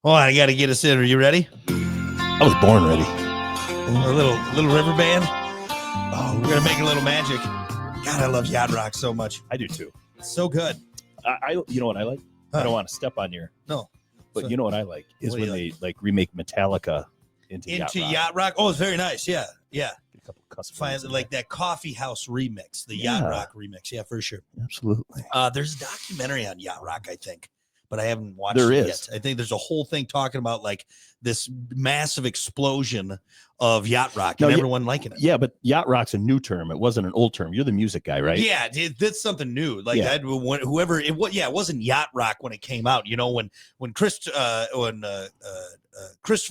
Hold on, I got to get us in. Are you ready? I was born ready. A little river band. Oh, we're gonna make a little magic. God, I love yacht rock so much. I do too. It's so good. I you know what I like? Huh. I don't want to step on your. No. But So- you know what I like is What do when you they like remake Metallica into yacht rock. Oh, it's very nice. Yeah. Get a couple custom Find words in like that coffee house remix, the yacht Yeah. rock remix. Yeah, for sure. there. Absolutely. There's a documentary on yacht rock, I think, but I haven't watched There it is. yet. I think there's a whole thing talking about like this massive explosion of yacht rock No, and yeah- everyone liking it. Yeah, but yacht rock's a new term. It wasn't an old term. You're the music guy, right? Yeah, that's something new. Like Yeah. whoever it was, it wasn't yacht rock when it came out. You know, when Christopher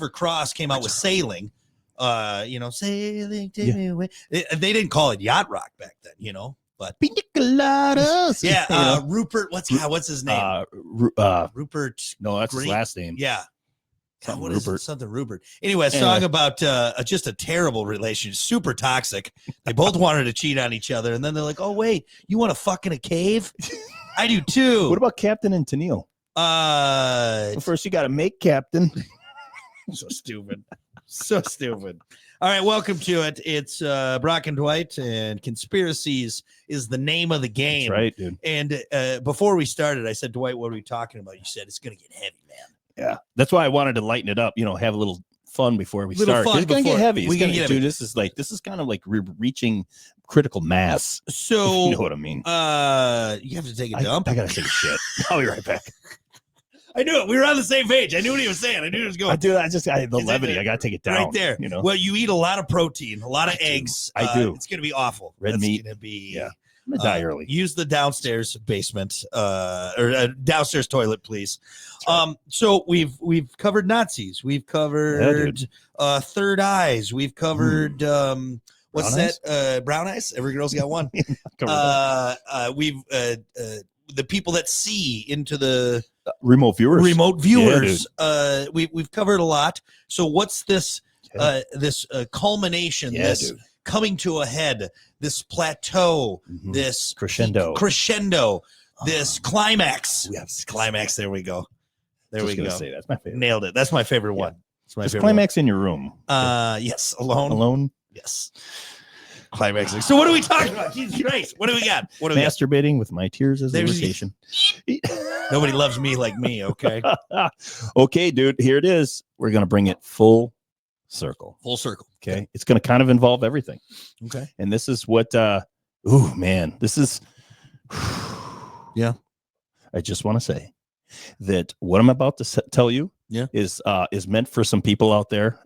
Cross came out with Sailing, Sailing, take me away. They didn't call it yacht rock back then, you know. But Pina coladas. yeah, You know? Rupert, what's his name? Rupert. No, that's Green? his last name. Yeah. God, Something what is it? Rupert. Something Rupert. Anyway, a Anyway. song about just a terrible relationship, super toxic. They both wanted to cheat on each other, and then they're like, "Oh wait, you want to fuck in a cave? I do too." What about Captain and Tennille? Well, First, you got to make Captain. so stupid, so stupid. All right, welcome to it. It's Brock and Dwight, and conspiracies is the name of the game. That's right, dude. And before we started, I said, Dwight, what are we talking about? You said it's going to get heavy, man. Yeah, that's why I wanted to lighten it up. You know, have a little fun before we Little start. fun It's gonna before- get heavy. we It's gonna gonna get dude, heavy. this is kind of like reaching critical mass. So, You know what I mean? you have to take a dump. I gotta take a shit. I'll be right back. I knew it. We were on the same page. I knew what he was saying. I knew it was going. The It's levity. in I gotta take it down. right there. You know, Well, you eat a lot of protein, a lot of eggs. I do. It's going to be awful. Red That's meat. Going to be. Yeah. I'm gonna die early. Use the downstairs basement or downstairs toilet, please. That's right. So we've covered Nazis. We've covered third eyes. We've covered what's Brown that? Brown eyes. Every girl's got one. Cover that. We've the people that see into the Remote viewers. We've covered a lot. So what's this Okay. this culmination, Yeah, this dude. coming to a head, this plateau, Mhm. this Crescendo. this climax. Yes. Climax. There we go. There Just we gonna go. say that's my favorite. Nailed it. That's my favorite Yeah. one. It's my Just favorite climax in your room. one. Yes, alone. Alone, Yes. Climaxing. So what are we talking about? Jesus Christ. What do we got? What do we got? masturbating with my tears as There's- lubrication. Nobody loves me like me, okay? Okay, dude, here it is. We're gonna bring it full circle. Full circle. Okay, it's gonna kind of involve everything, Okay. and this is what. Oh man, this is. Yeah. I just want to say that what I'm about to tell you, Yeah. is meant for some people out there.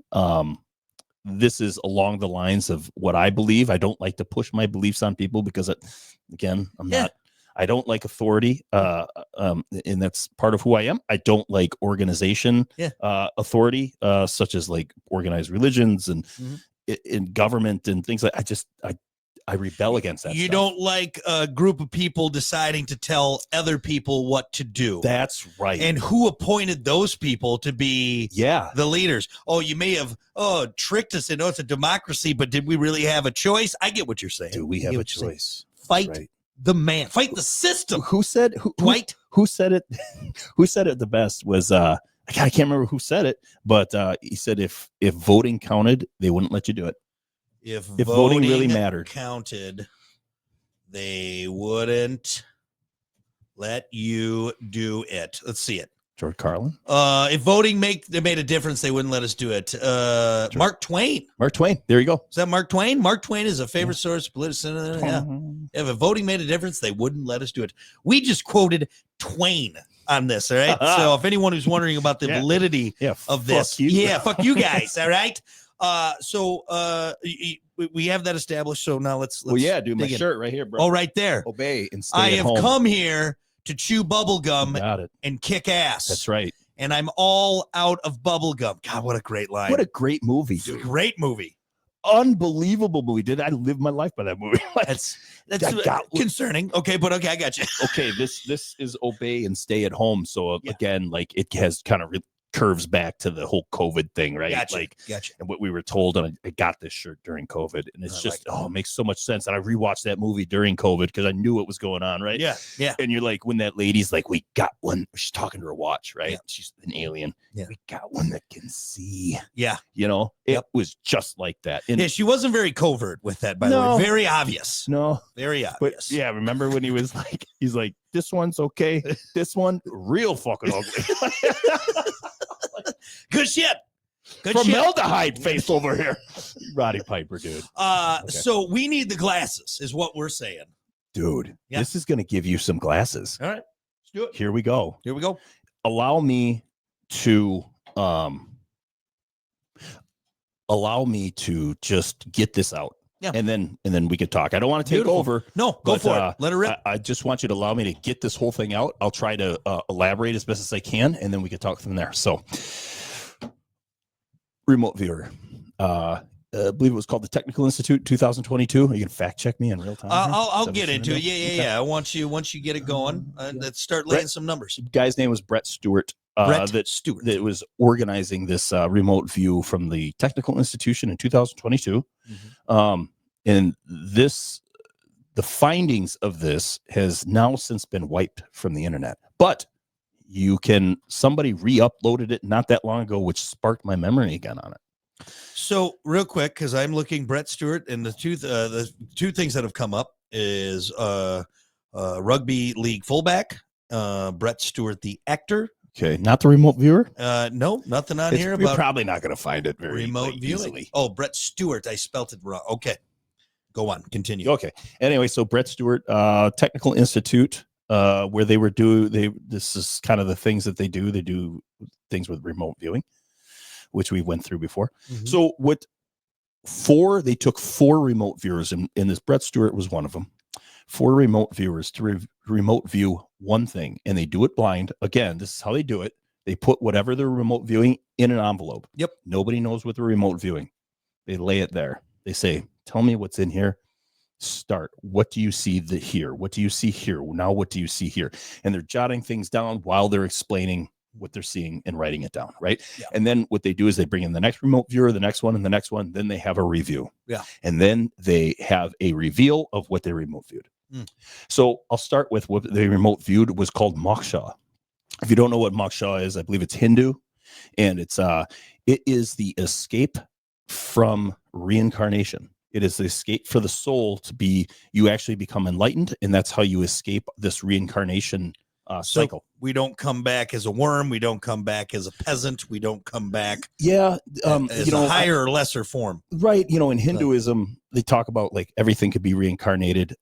This is along the lines of what I believe. I don't like to push my beliefs on people because, again, I don't like authority, and that's part of who I am. I don't like organization, authority, such as like organized religions and Mhm. in government and things like. I rebel against that. You stuff. don't like a group of people deciding to tell other people what to do. That's right. And who appointed those people to be yeah, the leaders? Oh, you may have tricked us into it's a democracy, but did we really have a choice? I get what you're saying. do we I have get a what you're saying. choice? Fight Right. the man. Fight the system. Who said Dwight. who said it? Who said it the best was I can't remember who said it, but he said if voting counted, they wouldn't let you do it. If voting really mattered. counted, they wouldn't let you do it. Let's see it. George Carlin, If voting made a difference, they wouldn't let us do it. Mark Twain. Mark Twain. There you go. Is that Mark Twain? Mark Twain is a favorite source of political. Yeah. If voting made a difference, they wouldn't let us do it. We just quoted Twain on this. All right. So if anyone who's wondering about the Yeah. validity Yeah, of this, fuck you. yeah, fuck you guys. All right. We have that established. So now let's Well, yeah, dude, my dig in. shirt right here, bro. Oh, right there. Obey and stay I at have home. come here to chew bubble gum Got it. and kick ass. That's right. And I'm all out of bubble gum. God, what a great line. What a great movie, It's a dude. great movie. Unbelievable movie. Did I live my life by that movie? Like, That's I got- concerning. Okay, but okay, I got you. okay, this is obey and stay at home. So again, like it has kind of curves back to the whole COVID thing, right? Gotcha. Like, Gotcha. and what we were told, and I got this shirt during COVID, and it's just, it makes so much sense. And I rewatched that movie during COVID because I knew what was going on, right? Yeah. Yeah. And you're like, when that lady's like, we got one, she's talking to her watch, right? Yeah. She's an alien. Yeah. We got one that can see. Yeah. You know, it was just like that. And yeah, she wasn't very covert with that, by the way. Very obvious. No. Very obvious. But yeah, remember when he was like, he's like, this one's okay. This one, real fucking ugly. Good shit. Good Formaldehyde face over here. Roddy Piper, dude. So we need the glasses, is what we're saying. Dude, Yeah. this is going to give you some glasses. All right. Let's do it. Here we go. Here we go. Allow me to just get this out. Yeah. And then we could talk. I don't want to take Beautiful. over. No, go for it. Let her rip. I just want you to allow me to get this whole thing out. I'll try to elaborate as best as I can, and then we can talk from there. So, remote viewer. I believe it was called the Technical Institute 2022. Are you gonna fact check me in real time? I'll get into it. Yeah. I want you, once you get it going, let's start laying some numbers. The guy's name was Brett Stewart. Stewart. That was organizing this remote view from the Technical Institution in 2022. Mm-hmm. And the findings of this has now since been wiped from the internet. But somebody re-uploaded it not that long ago, which sparked my memory again on it. So real quick, because I'm looking Brett Stewart, and the two things that have come up is rugby league fullback, Brett Stewart, the actor. Okay, not the remote viewer. No, nothing on here about. You're probably not going to find it very remote viewing. Easily. Oh, Brett Stewart, I spelt it wrong. Okay, go on, continue. Okay. Anyway, so Brett Stewart, Technical Institute, where this is kind of the things that they do. They do things with remote viewing, which we went through before. Mm-hmm. So they took 4 remote viewers, and this Brett Stewart was one of them. 4 remote viewers to remote view one thing, and they do it blind. Again, this is how they do it. They put whatever they're remote viewing in an envelope. Yep. Nobody knows what they're remote viewing. They lay it there. They say, tell me what's in here. Start. What do you see here? What do you see here? Now, what do you see here? And they're jotting things down while they're explaining what they're seeing and writing it down, right? Yeah. And then what they do is they bring in the next remote viewer, the next one, and the next one. Then they have a review. Yeah. And then they have a reveal of what they remote viewed. So I'll start with what they remote viewed was called moksha. If you don't know what moksha is, I believe it's Hindu, and it is the escape from reincarnation. It is the escape for the soul you actually become enlightened, and that's how you escape this reincarnation cycle. We don't come back as a worm. We don't come back as a peasant. We don't come back as a higher or lesser form. Right. In Hinduism, they talk about like everything could be reincarnated.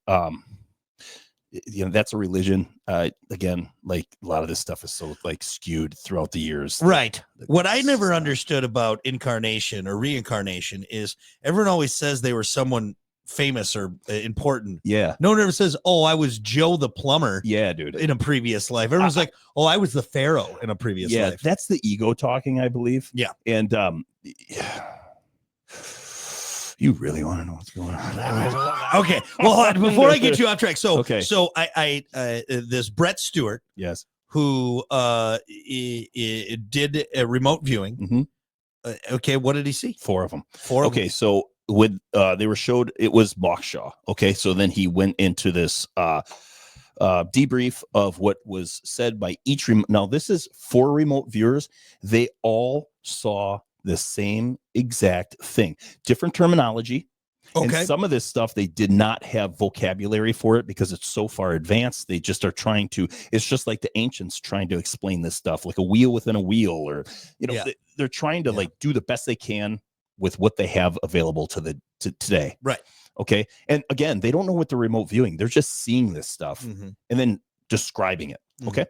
That's a religion. Again, like a lot of this stuff is so like skewed throughout the years. Right. What I never understood about incarnation or reincarnation is everyone always says they were someone famous or important. Yeah. No one ever says, oh, I was Joe the plumber. Yeah, dude. In a previous life. Everyone's like, oh, I was the pharaoh in a previous life. That's the ego talking, I believe. Yeah. And you really want to know what's going on? Okay. Well, before I get you off track, so I this Brett Stewart, yes, who did a remote viewing. Mm-hmm. Okay, what did he see? 4 of them. 4 of them. Okay, so with they were showed it was moksha. Okay, so then he went into this debrief of what was said by each now this is 4 remote viewers. They all saw the same exact thing, different terminology. Okay. And some of this stuff, they did not have vocabulary for it because it's so far advanced. They just are trying to, it's just like the ancients trying to explain this stuff, like a wheel within a wheel, or, they're trying to like do the best they can with what they have available to today. Right. Okay. And again, they don't know what they're remote viewing. They're just seeing this stuff and then describing it. Okay.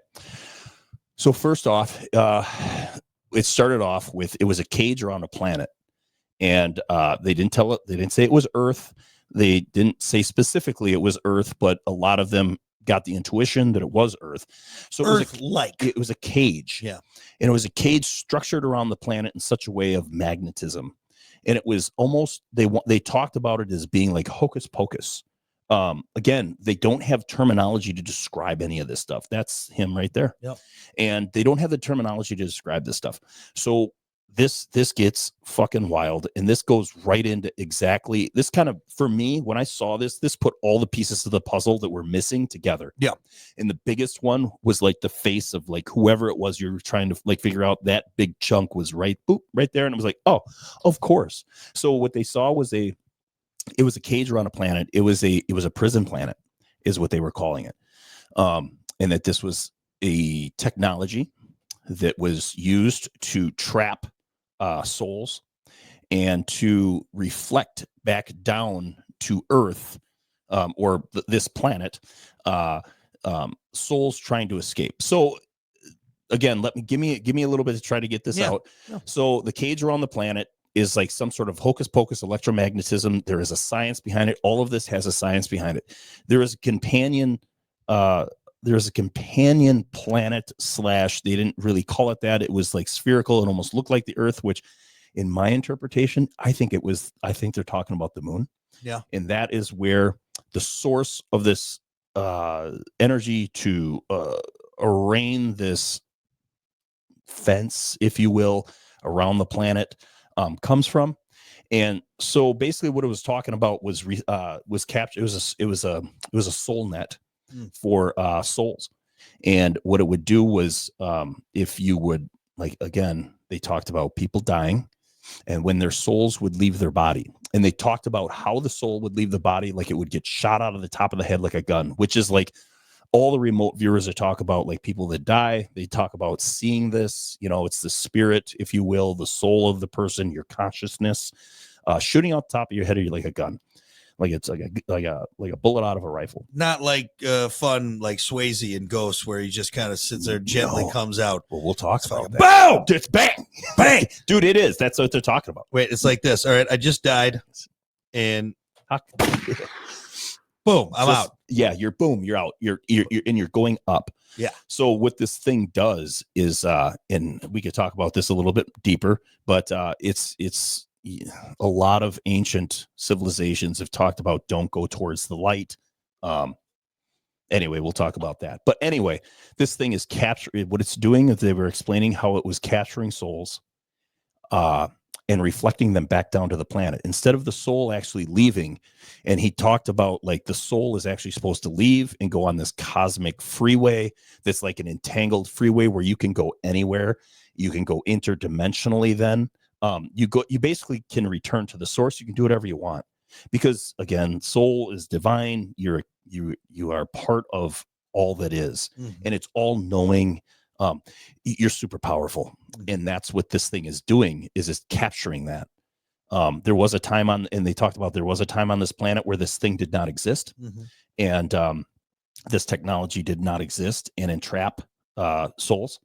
So first off, it started off with, it was a cage around a planet, and they didn't tell it. They didn't say it was Earth. They didn't say specifically it was Earth, but a lot of them got the intuition that it was Earth. So it was a cage. Yeah. And it was a cage structured around the planet in such a way of magnetism. And it was almost, they talked about it as being like hocus pocus. Again, they don't have terminology to describe any of this stuff. That's him right there. Yep. And they don't have the terminology to describe this stuff. So this gets fucking wild, and this goes right into exactly this kind of, for me, when I saw this put all the pieces of the puzzle that were missing together. Yeah. And the biggest one was like the face of like whoever it was you're trying to like figure out. That big chunk was right there, and it was like, oh, of course. So what they saw was it was a cage around a planet. It was a prison planet, is what they were calling it. And that this was a technology that was used to trap souls and to reflect back down to Earth, or this planet, souls trying to escape. So again, give me a little bit to try to get this out. Yeah. So the cage around the planet is like some sort of hocus pocus electromagnetism. There is a science behind it. All of this has a science behind it. There is a companion planet / they didn't really call it that. It was like spherical and almost looked like the Earth, which in my interpretation, I think they're talking about the moon. Yeah. And that is where the source of this energy to arraign this fence, if you will, around the planet comes from. And so basically what it was talking about was capture. It was a soul net for souls. And what it would do was, if you would, like, again, they talked about people dying and when their souls would leave their body. And they talked about how the soul would leave the body, like it would get shot out of the top of the head like a gun, which is like all the remote viewers that talk about, like people that die, they talk about seeing this, it's the spirit, if you will, the soul of the person, your consciousness, shooting out the top of your head like a gun. Like it's like a bullet out of a rifle. Not like fun like Swayze and Ghost, where he just kind of sits there, gently comes out. Well, we'll talk about that. Boom! It's bang, bang, dude. It is. That's what they're talking about. Wait, it's like this. All right, I just died, and boom, I'm out. Yeah, you're out. You're and you're going up. Yeah. So what this thing does is, and we could talk about this a little bit deeper, but it's. A lot of ancient civilizations have talked about don't go towards the light. Anyway, we'll talk about that. But anyway, this thing is capturing. What it's doing is they were explaining how it was capturing souls and reflecting them back down to the planet instead of the soul actually leaving. And he talked about like the soul is actually supposed to leave and go on this cosmic freeway that's like an entangled freeway where you can go anywhere. You can go interdimensionally then. You basically can return to the source. You can do whatever you want because again, soul is divine. You are part of all that is, and it's all knowing. You're super powerful, and that's what this thing is doing is capturing that. There was a time and they talked about there was a time on this planet where this thing did not exist, and this technology did not exist and entrap souls.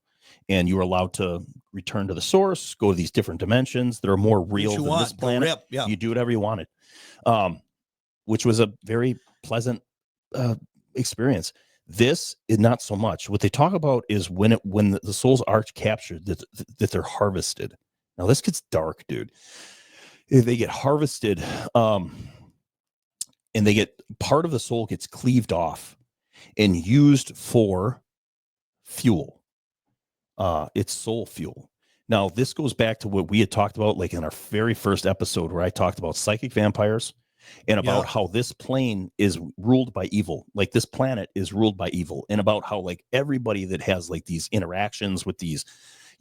And you were allowed to return to the source, go to these different dimensions that are more real than this planet. Yeah. You do whatever you wanted, which was a very pleasant experience. This is not so much. What they talk about is when the souls are captured, that they're harvested. Now this gets dark, dude. They get harvested, and they get part of the soul gets cleaved off and used for fuel. It's soul fuel. Now, this goes back to what we had talked about, like in our very first episode where I talked about psychic vampires and about how this plane is ruled by evil. Like this planet is ruled by evil, and about how like everybody that has like these interactions with these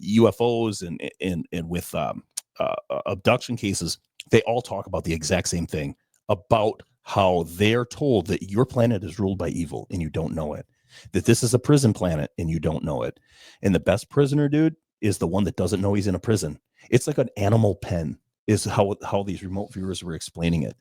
UFOs and with abduction cases, they all talk about the exact same thing, about how they're told that your planet is ruled by evil and you don't know it. That this is a prison planet and you don't know it. And the best prisoner, dude, is the one that doesn't know he's in a prison. It's like an animal pen is how these remote viewers were explaining it.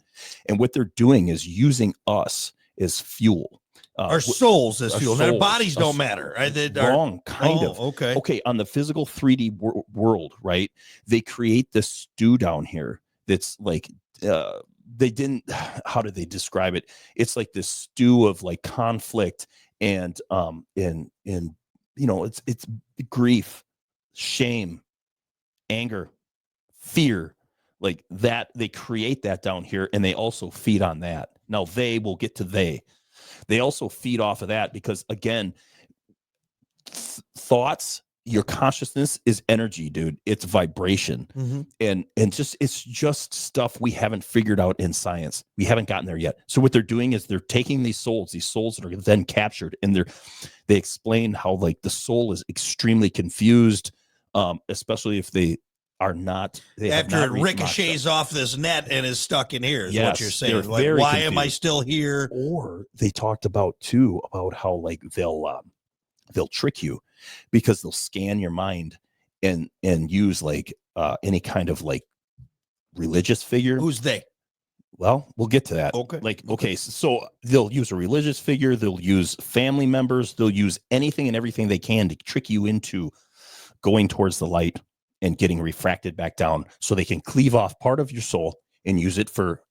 And what they're doing is using us as fuel. Our souls as fuel. Their bodies don't matter. Right? Wrong, kind of. Okay. Okay, on the physical 3D world, right? They create this stew down here that's like, they didn't, how did they describe it? It's like this stew of like conflict and it's grief, shame, anger, fear, like that. They create that down here and they also feed on that. Now we'll get to they also feed off of that because again, thoughts, your consciousness is energy, dude. It's vibration. And it's just stuff we haven't figured out in science. We haven't gotten there yet. So what they're doing is they're taking these souls that are then captured, and they explain how like the soul is extremely confused, especially if they are not after it ricochets off this net and is stuck in here is what you're saying. Like, why confused. Am I still here? Or they talked about how like they'll trick you because they'll scan your mind and use like any kind of like religious figure. Who's they? Well, we'll get to that. Okay. So they'll use a religious figure. They'll use family members. They'll use anything and everything they can to trick you into going towards the light and getting refracted back down so they can cleave off part of your soul and use it for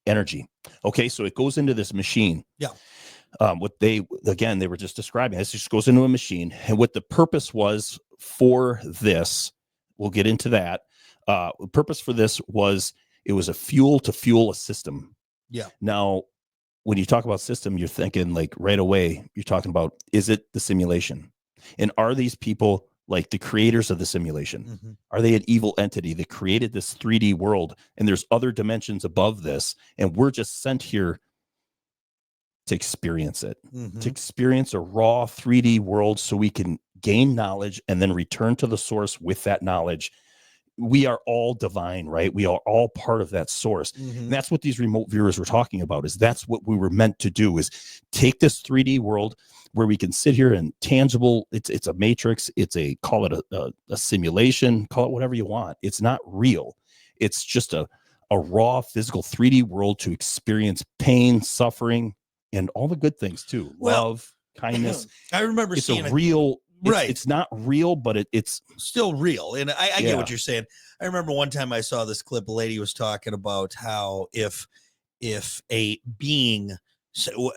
energy. Okay. So it goes into this machine. Yeah. What they were just describing, this just goes into a machine. And what the purpose was for this, we'll get into that. The purpose for this was, it was a fuel to fuel a system. Yeah. Now, when you talk about system, you're thinking like right away, you're talking about, is it the simulation? And are these people like the creators of the simulation? Are they an evil entity that created this 3D world? And there's other dimensions above this. And we're just sent here to experience it, to experience a raw 3D world so we can gain knowledge and then return to the source with that knowledge. We are all divine, right? We are all part of that source. And that's what these remote viewers were talking about, is that's what we were meant to do, is take this 3D world where we can sit here and tangible, it's a matrix, call it a simulation, call it whatever you want. It's not real. It's just a raw physical 3D world to experience pain, suffering, and all the good things too. Love, kindness. I remember seeing real, right. It's not real, but it's still real. And I get what you're saying. I remember one time I saw this clip, a lady was talking about how if a being,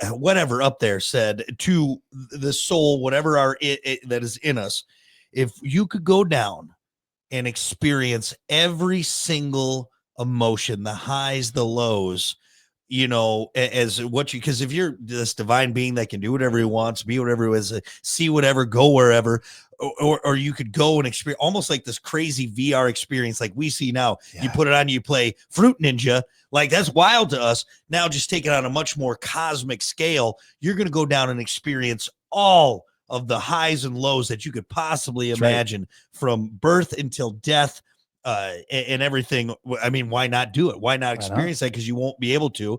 whatever up there, said to the soul, whatever that is in us, if you could go down and experience every single emotion, the highs, the lows, because if you're this divine being that can do whatever he wants, be whatever he wants, see whatever, go wherever, or you could go and experience almost like this crazy VR experience like we see now. Yeah. You put it on, you play Fruit Ninja, like that's wild to us. Now just take it on a much more cosmic scale. You're going to go down and experience all of the highs and lows that you could possibly imagine, from birth until death. And everything. I mean, why not do it? Why not experience that? Because you won't be able to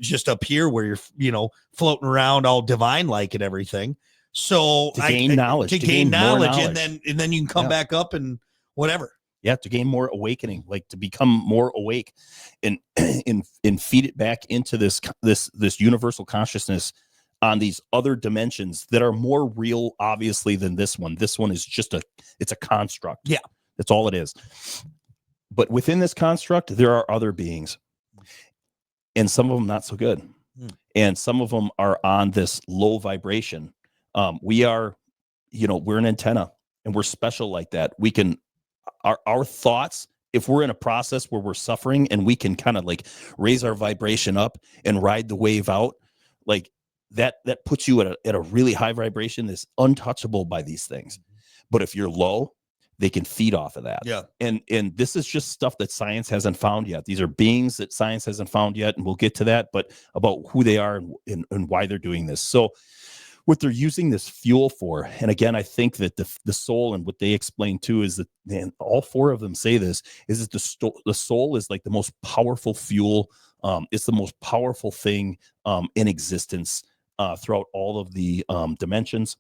just up here where you're, floating around all divine like and everything. So to gain knowledge, and then you can come back up and whatever. Yeah, to gain more awakening, like to become more awake, and feed it back into this universal consciousness on these other dimensions that are more real, obviously, than this one. This one is it's a construct. Yeah. That's all it is. But within this construct, there are other beings, and some of them not so good. And some of them are on this low vibration. We are, we're an antenna, and we're special like that. We can, our thoughts, if we're in a process where we're suffering and we can kind of like raise our vibration up and ride the wave out, like that puts you at a really high vibration that's untouchable by these things. But if you're low, they can feed off of that. Yeah. And this is just stuff that science hasn't found yet. These are beings that science hasn't found yet. And we'll get to that, but about who they are and why they're doing this. So what they're using this fuel for, and again, I think that the soul, and what they explain too, is that, and all four of them say this, is that the soul is like the most powerful fuel. It's the most powerful thing in existence throughout all of the dimensions.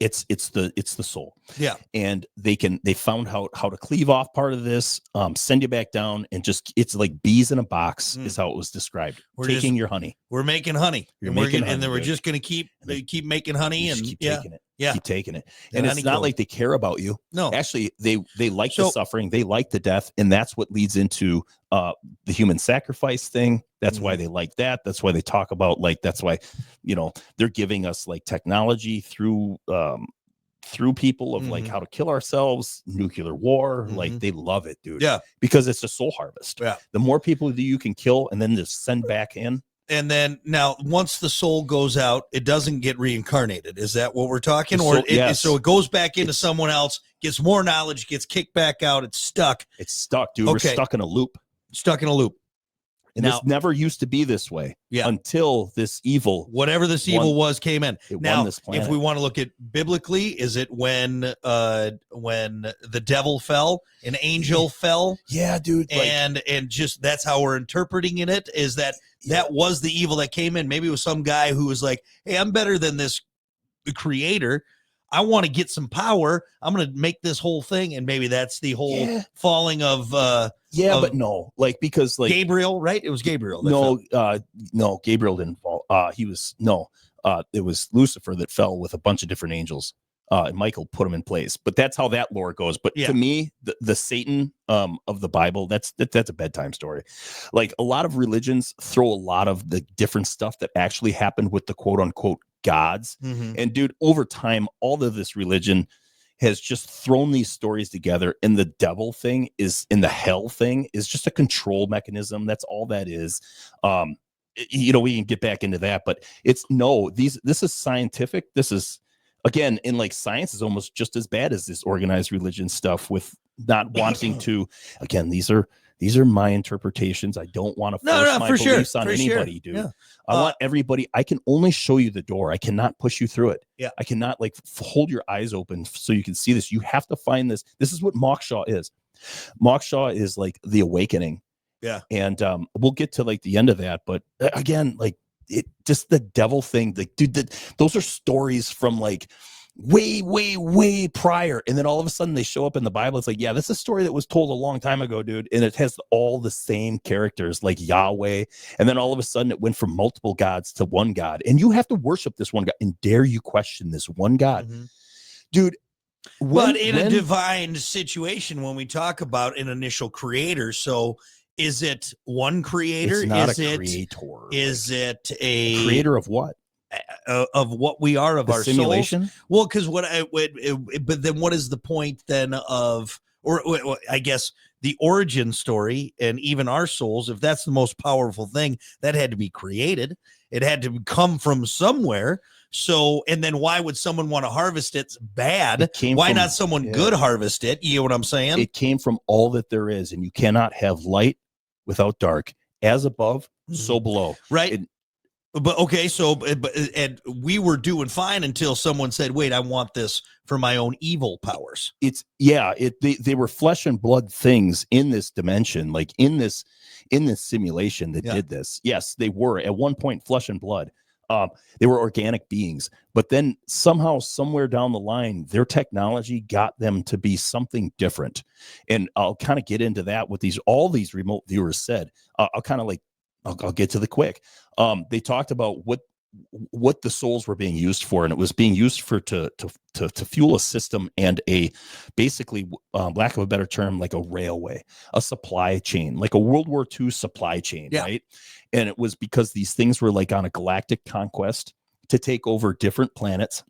It's the soul. Yeah. And they found how to cleave off part of this, send you back down, and it's like bees in a box is how it was described. We're taking your honey. We're making honey. And then we're just going to keep making honey and keep taking it. Yeah. Keep taking it. And it's not like they care about you. No. Actually, they like the suffering. They like the death. And that's what leads into the human sacrifice thing. That's why they like that. That's why they talk about, like, that's why, they're giving us like technology through people of like how to kill ourselves, nuclear war. Like they love it, dude. Yeah. Because it's a soul harvest. Yeah. The more people that you can kill and then just send back in, And then now, once the soul goes out, it doesn't get reincarnated. Is that what we're talking? Yes. So it goes back into someone else, gets more knowledge, gets kicked back out. It's stuck. It's stuck, dude. We're stuck in a loop. Stuck in a loop. And now, this never used to be this way. Yeah. Until this evil, whatever this evil was, came in. Now, won this planet. If we want to look at biblically, is it when the devil fell, an angel fell? Yeah, dude. And just that's how we're interpreting it. Is that was the evil that came in? Maybe it was some guy who was like, "Hey, I'm better than this creator. I want to get some power. I'm going to make this whole thing." And maybe that's the whole falling of but no, because Gabriel, right? It was Gabriel. No, Gabriel didn't fall. It was Lucifer that fell with a bunch of different angels. And Michael put him in place. But that's how that lore goes. But to me, the Satan of the Bible, that's a bedtime story. Like, a lot of religions throw a lot of the different stuff that actually happened with the quote unquote gods. Mm-hmm. And dude, over time, all of this religion has just thrown these stories together, and the devil thing is, in the hell thing is just a control mechanism. That's all that is. We can get back into that, but this is scientific. This is, again, in like science is almost just as bad as this organized religion stuff with not wanting to, again, these are my interpretations. I don't want to force my beliefs on anybody, dude. Yeah. I want everybody. I can only show you the door. I cannot push you through it. Yeah. I cannot hold your eyes open so you can see this. You have to find this. This is what Moksha is. Moksha is like the awakening. Yeah. And we'll get to like the end of that. But again, like, it just the devil thing. Like, dude, those are stories from like way prior, and then all of a sudden they show up in the Bible. It's like, yeah, this is a story that was told a long time ago, dude, and it has all the same characters like Yahweh, and then all of a sudden it went from multiple gods to one God, and you have to worship this one God, and dare you question this one God. Mm-hmm. Dude. But in a divine situation, when we talk about an initial creator, so is it one creator? It's not a creator. Is it a creator of what? Of what we are, of our simulation souls? Well, because but then what is the point then of, or I guess the origin story, and even our souls, if that's the most powerful thing, that had to be created. It had to come from somewhere. So, and then why would someone want to harvest it bad? Why not someone good harvest it? You know what I'm saying? It came from all that there is, and you cannot have light without dark. As above, so below. Right. But okay, and we were doing fine until someone said, "Wait, I want this for my own evil powers." They were flesh and blood things in this dimension, like in this simulation that did this. Yes, they were at one point flesh and blood. They were organic beings, but then somehow, somewhere down the line, their technology got them to be something different. And I'll kind of get into that with all these remote viewers said. I'll get to the quick. They talked about what the souls were being used for, and it was being used for to fuel a system and a basically, lack of a better term, like a railway, a supply chain, like a World War II supply chain, right? And it was because these things were like on a galactic conquest to take over different planets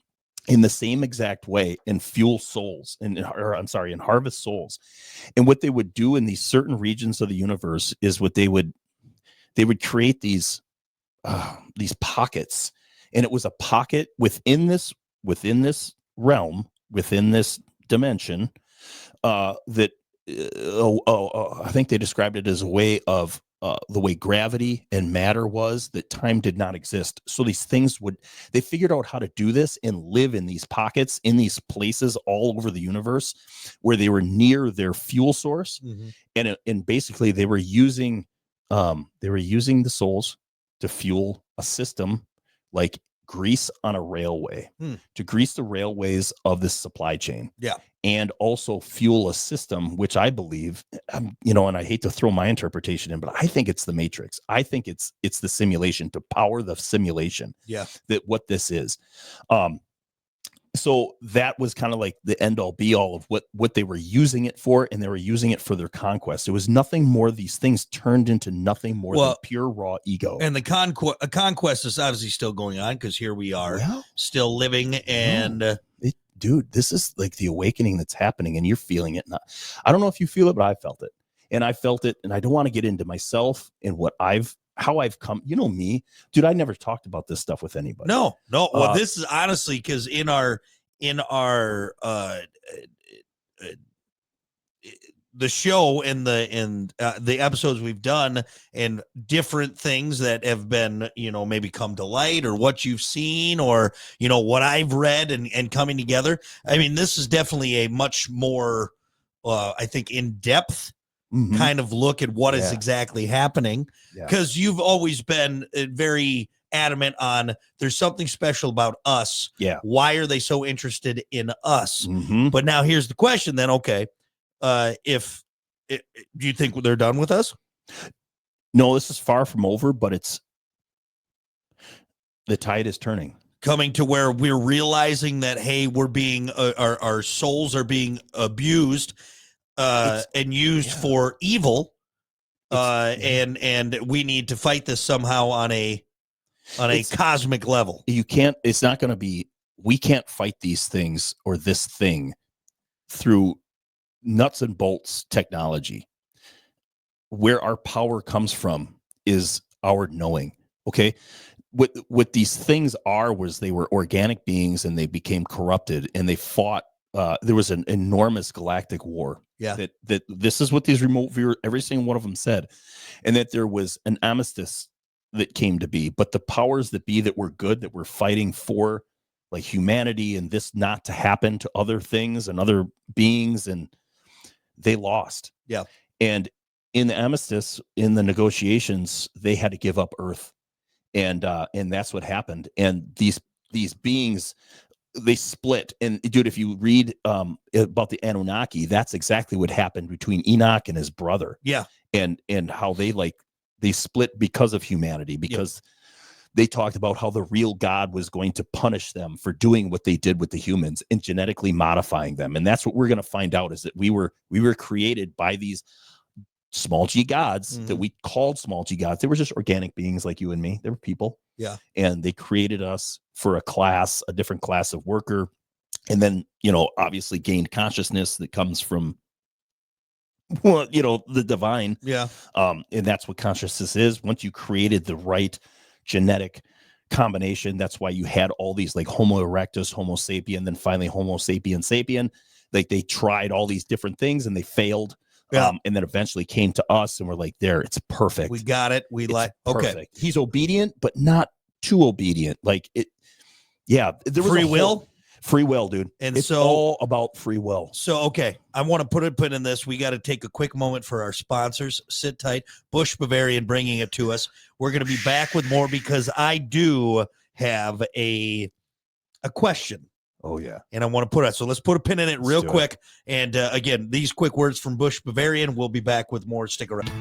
in the same exact way and fuel souls, and harvest souls. And what they would do in these certain regions of the universe is they would create these pockets, and it was a pocket within this realm, within this dimension, that I think they described it as a way of the way gravity and matter was, that time did not exist. So these things they figured out how to do this and live in these pockets, in these places all over the universe where they were near their fuel source. Mm-hmm. And basically they were using the souls to fuel a system like grease on a railway, to grease the railways of this supply chain. Yeah. And also fuel a system, which I believe, and I hate to throw my interpretation in, but I think it's the Matrix. I think it's the simulation, to power the simulation. Yeah. That what this is. So that was kind of like the end all be all of what they were using it for, and they were using it for their conquest. It was nothing more. These things turned into nothing more than pure raw ego. And the conquest is obviously still going on, because here we are still living. And dude, this is like the awakening that's happening, and you're feeling it. I don't know if you feel it, but I felt it, and I don't want to get into myself and what I've how I've come, you know me, dude, I never talked about this stuff with anybody. No. Well, this is honestly because in our the show and the episodes we've done and different things that have been, maybe come to light, or what you've seen, or, what I've read and coming together. I mean, this is definitely a much more, I think, in-depth kind of look at what is exactly happening, because you've always been very adamant on there's something special about us. Yeah. Why are they so interested in us? Mm-hmm. But now here's the question then. Okay. Do you think they're done with us? No, this is far from over, but the tide is turning. Coming to where we're realizing that, hey, we're being, our souls are being abused and used for evil. And we need to fight this somehow on a cosmic level. It's not going to be, we can't fight these things or this thing through nuts and bolts technology. Where our power comes from is our knowing. Okay. What these things was they were organic beings, and they became corrupted, and they fought. There was an enormous galactic war. Yeah. That this is what these remote viewers, every single one of them said, and that there was an armistice that came to be. But the powers that be that were good, that were fighting for like humanity and this not to happen to other things and other beings, and they lost. Yeah. And in the armistice, in the negotiations, they had to give up Earth. And that's what happened. And these beings, they split. And dude, if you read about the Anunnaki, that's exactly what happened between Enoch and his brother. Yeah. And how they split because of humanity, because they talked about how the real God was going to punish them for doing what they did with the humans and genetically modifying them. And that's what we're going to find out, is that we were created by these small g gods that we called small g gods. They were just organic beings like you and me. They were people. Yeah. And they created us for a different class of worker. And then, obviously gained consciousness that comes from, the divine. Yeah. And that's what consciousness is. Once you created the right genetic combination, that's why you had all these like Homo erectus, Homo sapien, then finally Homo sapien. Like they tried all these different things and they failed. Yeah. And then eventually came to us, and we're like, there, it's perfect. We got it. Okay. He's obedient, but not too obedient. Like it. Yeah. There was free will, dude. And it's so all about free will. So, okay. I want to put a pin in this. We got to take a quick moment for our sponsors. Sit tight. Busch Bavarian bringing it to us. We're going to be back with more, because I do have a question. Oh, yeah. And I want to put it. So let's put a pin in it real quick. And again, these quick words from Busch Bavarian. We'll be back with more. Stick around.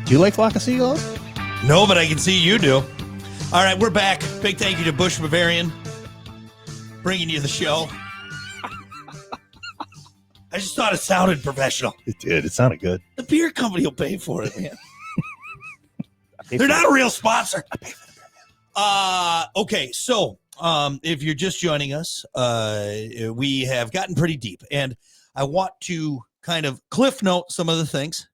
Do you like Flock of Seagulls? No, but I can see you do. All right, we're back. Big thank you to Busch Bavarian bringing you the show. I just thought it sounded professional. It did. It sounded good. The beer company will pay for it, man. They're not a real sponsor. Okay, so if you're just joining us, we have gotten pretty deep, and I want to kind of cliff note some of the things.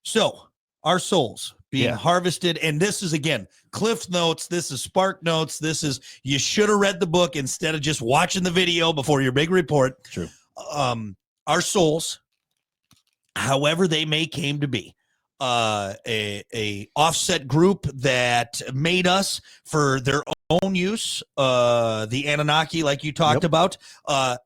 So our souls being harvested, and this is, again, cliff notes. This is spark notes. This is, you should have read the book instead of just watching the video before your big report. True. Our souls, however they may came to be, a offset group that made us for their own use. The Anunnaki, like you talked about,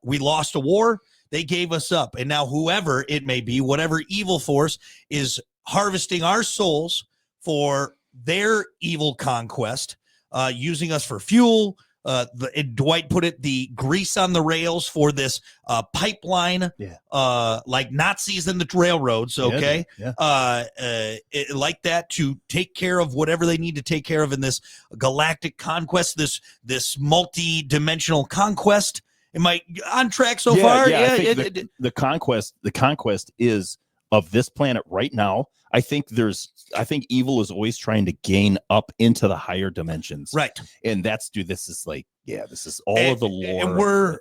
we lost a war. They gave us up. And now whoever it may be, whatever evil force is harvesting our souls for their evil conquest, using us for fuel. Dwight put it, the grease on the rails for this pipeline, like Nazis in the railroads. Okay. Like that, to take care of whatever they need to take care of in this galactic conquest, this multi-dimensional conquest. Am I on track so far? Yeah. The conquest is of this planet right now. I think evil is always trying to gain up into the higher dimensions. Right. And this is all of the lore.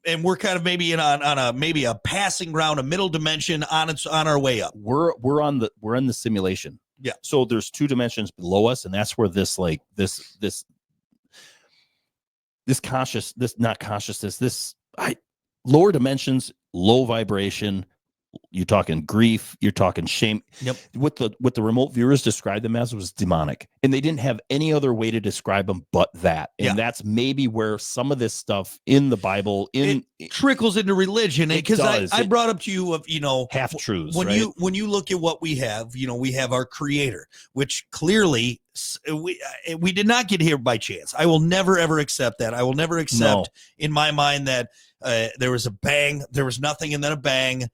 And we're kind of maybe on a passing ground, a middle dimension on our way up. We're in the simulation. Yeah. So there's 2 dimensions below us, and that's where this lower dimensions, low vibration. You're talking grief, you're talking shame. Yep. What the remote viewers described them as was demonic, and they didn't have any other way to describe them but that. And that's maybe where some of this stuff in the Bible it trickles into religion, because I brought up to you of half truths. When right? when you look at what we have, we have our Creator, which clearly we did not get here by chance. I will never ever accept that. I will never accept in my mind that there was a bang, there was nothing, and then a bang.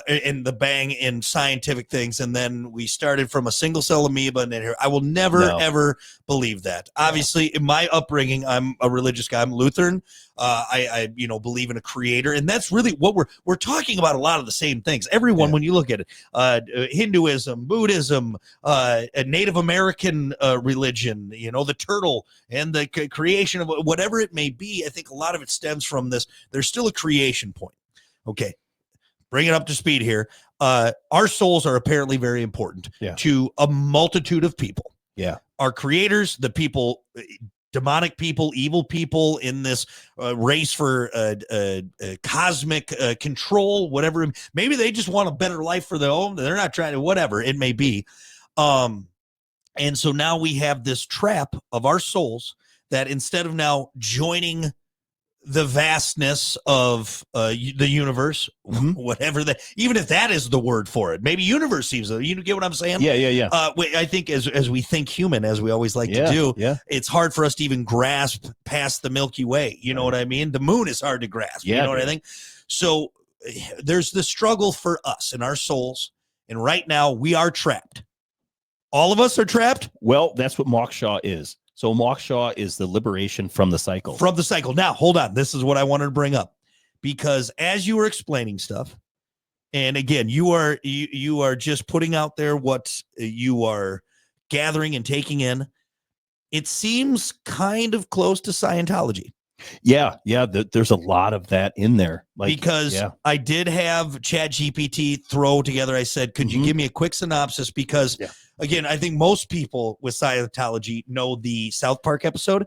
In the bang in scientific things, and then we started from a single cell amoeba, and then here I will never ever believe that. Obviously, in my upbringing, I'm a religious guy. I'm Lutheran. I believe in a creator, and that's really what we're talking about. A lot of the same things. Everyone, when you look at it, Hinduism, Buddhism, a Native American religion, the turtle and the creation of whatever it may be. I think a lot of it stems from this. There's still a creation point. Okay. Bring it up to speed here. Our souls are apparently very important to a multitude of people. Yeah. Our creators, the people, demonic people, evil people in this race for cosmic control, whatever. Maybe they just want a better life for their own. They're not trying to, whatever it may be. And so now we have this trap of our souls that instead of now joining the vastness of the universe, whatever that, even if that is the word for it, maybe universe seems, you get what I'm saying? Yeah. I think as we think human, as we always like to do, it's hard for us to even grasp past the Milky Way. You know what I mean? The moon is hard to grasp. You know what I think? So there's the struggle for us and our souls. And right now we are trapped. All of us are trapped. Well, that's what Moksha is. So Moksha is the liberation from the cycle. From the cycle. Now, hold on. This is what I wanted to bring up, because as you were explaining stuff, and again, you are just putting out there what you are gathering and taking in. It seems kind of close to Scientology. Yeah. There's a lot of that in there. Because I did have ChatGPT throw together. I said, could you give me a quick synopsis? Because again, I think most people with Scientology know the South Park episode.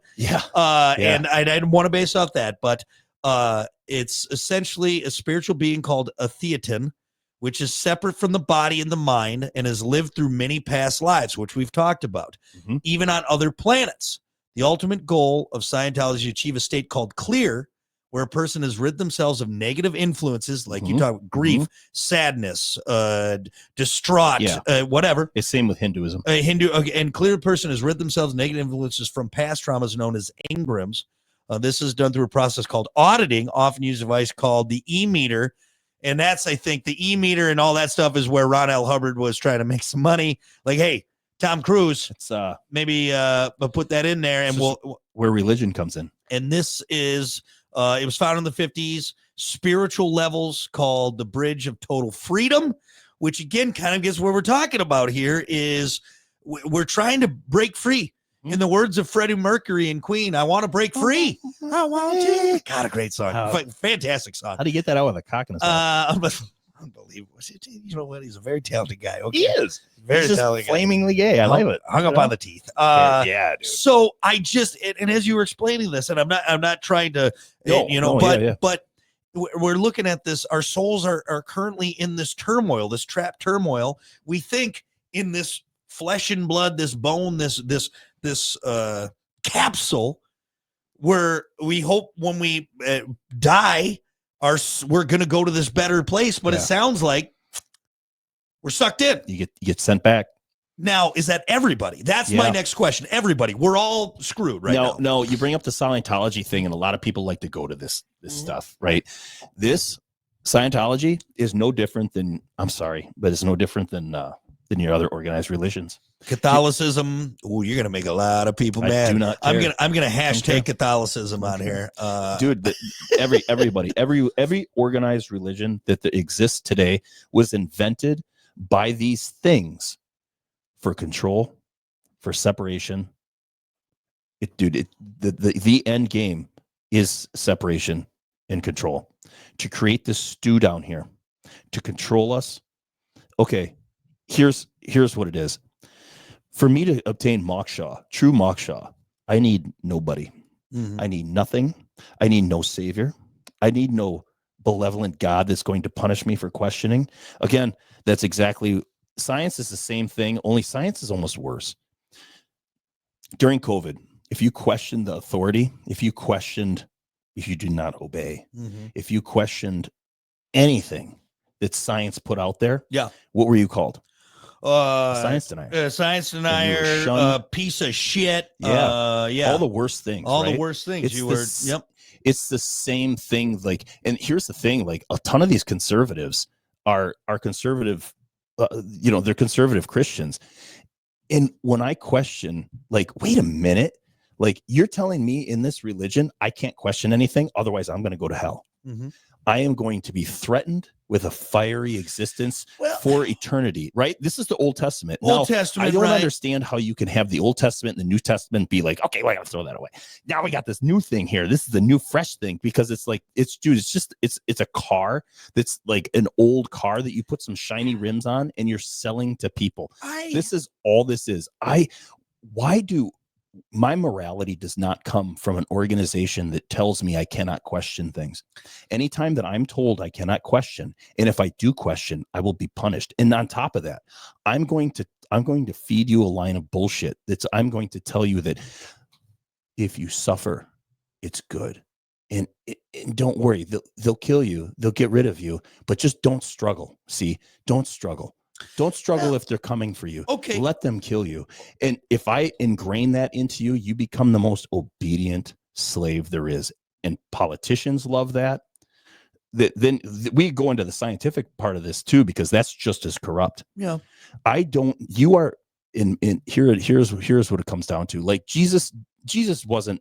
And I didn't want to base off that, but it's essentially a spiritual being called a Thetan, which is separate from the body and the mind and has lived through many past lives, which we've talked about, even on other planets. The ultimate goal of Scientology is to achieve a state called clear, where a person has rid themselves of negative influences, like you talk, grief, sadness, distraught, whatever. It's same with Hinduism. And clear person has rid themselves of negative influences from past traumas known as engrams. This is done through a process called auditing, often used a device called the e-meter. And that's, I think, the e-meter and all that stuff is where Ron L. Hubbard was trying to make some money. Like, hey, Tom Cruise, it's maybe put that in there, and where religion comes in. And this is it was found in the 50s. Spiritual levels called the Bridge of Total Freedom, which again kind of gets what we're talking about here. Is we're trying to break free. In the words of Freddie Mercury and Queen, I want to break free. I want to. God, a great song, fantastic song. How do you get that out with a cock in his mouth? Unbelievable. You know what? He's a very talented guy. Okay. He is. Very talented. Flamingly gay. I love it. Hung up on the teeth. Dude. So I just, and as you were explaining this, and I'm not trying to, but we're looking at this. Our souls are currently in this turmoil, this trapped turmoil. We think in this flesh and blood, this bone, this capsule, where we hope when we die, we're going to go to this better place, but it sounds like we're sucked in. You get sent back. Now, is that everybody? That's my next question. Everybody. We're all screwed right now. No, you bring up the Scientology thing, and a lot of people like to go to this stuff, right? This Scientology is no different than, I'm sorry, but it's no different than your other organized religions. Catholicism. Oh, you're gonna make a lot of people mad. I do not care. I'm gonna hashtag Catholicism on here. Dude, every organized religion that exists today was invented by these things for control, for separation. The end game is separation and control. To create this stew down here, to control us. Okay. here's what it is. For me to obtain moksha, true moksha, I need nobody. Mhm. I need nothing. I need no savior. I need no benevolent God that's going to punish me for questioning. Again, that's exactly, science is the same thing, only science is almost worse. During COVID, if you questioned the authority, if you do not obey, Mhm. if you questioned anything that science put out there, Yeah. what were you called? Science denier. Science denier, shunned. piece of shit. Yeah. Yeah. All the worst things. All right? the worst things. It's Yep. It's the same thing. Like, and here's the thing: like, a ton of these conservatives are conservative. They're conservative Christians. And when I question, like, wait a minute, like, you're telling me in this religion I can't question anything, otherwise I'm going to go to hell. Mm-hmm. I am going to be threatened with a fiery existence for eternity, right? This is the Old Testament. Old Testament, I don't right. understand how you can have the Old Testament and the New Testament be like, okay, well, I gotta throw that away. Now we got this new thing here. This is the new fresh thing, because it's like, it's a car that's like an old car that you put some shiny rims on and you're selling to people. This is all this is. My morality does not come from an organization that tells me I cannot question things. Anytime that I'm told I cannot question, and if I do question, I will be punished. And on top of that, I'm going to feed you a line of bullshit. I'm going to tell you that if you suffer, it's good. And don't worry, they'll kill you, they'll get rid of you, but just don't struggle. See, don't struggle. Don't struggle if they're coming for you. Okay. Let them kill you. And if I ingrain that into you, you become the most obedient slave there is. And politicians love that. Then we go into the scientific part of this too, because that's just as corrupt. Yeah. You are in here's what it comes down to. Like, Jesus wasn't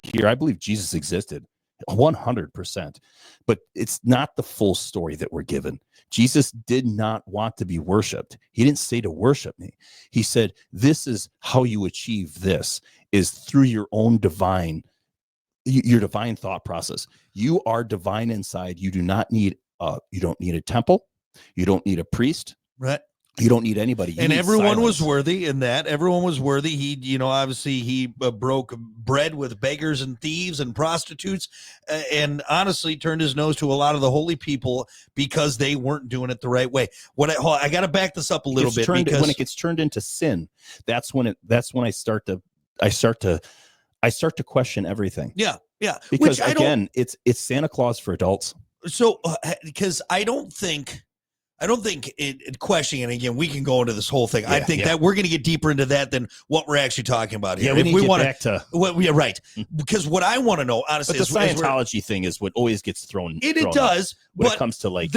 here. I believe Jesus existed 100%, but it's not the full story that we're given. Jesus did not want to be worshiped. He didn't say to worship me. He said, this is how you achieve this, is through your own divine thought process. You are divine inside. You don't need a temple. You don't need a priest. Right. You don't need anybody. And everyone was worthy in that. Everyone was worthy. He, obviously he broke bread with beggars and thieves and prostitutes, and honestly turned his nose to a lot of the holy people because they weren't doing it the right way. I got to back this up a little bit, because when it gets turned into sin, that's when I start to question everything. Yeah. Yeah. Because again, it's Santa Claus for adults. So, because I don't think it questioning, and again, we can go into this whole thing. I think that we're going to get deeper into that than what we're actually talking about here. Yeah, we need to get back to... right. Because what I want to know, honestly, but the Scientology thing is what always gets thrown. It does. When it comes to, like,